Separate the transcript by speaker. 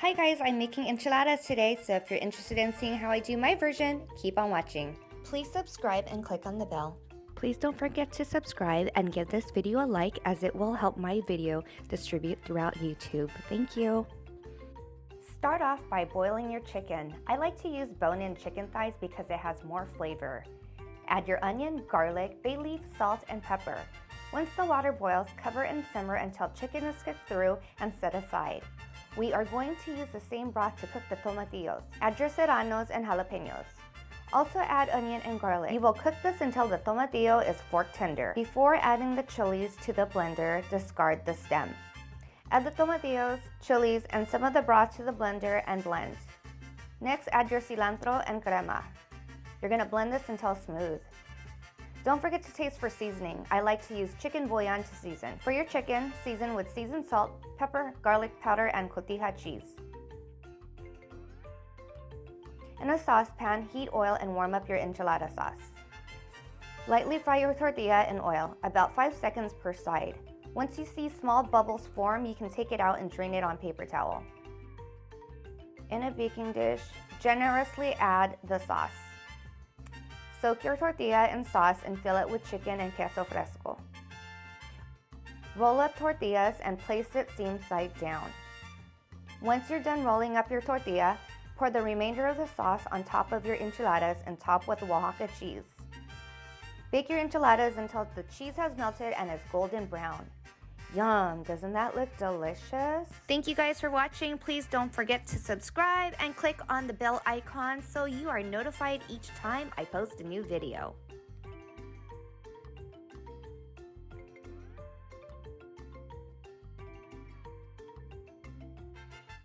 Speaker 1: Hi guys, I'm making enchiladas today, so if you're interested in seeing how I do my version, keep on watching. Please subscribe and click on the bell. Please don't forget to subscribe and give this video a like as it will help my video distribute throughout YouTube. Thank you. Start off by boiling your chicken. I like to use bone-in chicken thighs because it has more flavor. Add your onion, garlic, bay leaf, salt, and pepper. Once the water boils, cover and simmer until chicken is cooked through and set aside. We are going to use the same broth to cook the tomatillos. Add your serranos and jalapenos. Also add onion and garlic. You will cook this until the tomatillo is fork tender. Before adding the chilies to the blender, discard the stem. Add the tomatillos, chilies, and some of the broth to the blender and blend. Next, add your cilantro and crema. You're going to blend this until smooth. Don't forget to taste for seasoning. I like to use chicken bouillon to season. For your chicken, season with seasoned salt, pepper, garlic powder, and Cotija cheese. In a saucepan, heat oil and warm up your enchilada sauce. Lightly fry your tortilla in oil, about 5 seconds per side. Once you see small bubbles form, you can take it out and drain it on paper towel. In a baking dish, generously add the sauce. Soak your tortilla in sauce and fill it with chicken and queso fresco. Roll up tortillas and place it seam side down. Once you're done rolling up your tortilla, pour the remainder of the sauce on top of your enchiladas and top with Oaxaca cheese. Bake your enchiladas until the cheese has melted and is golden brown. Yum, doesn't that look delicious? Thank you guys for watching. Please don't forget to subscribe and click on the bell icon so you are notified each time I post a new video.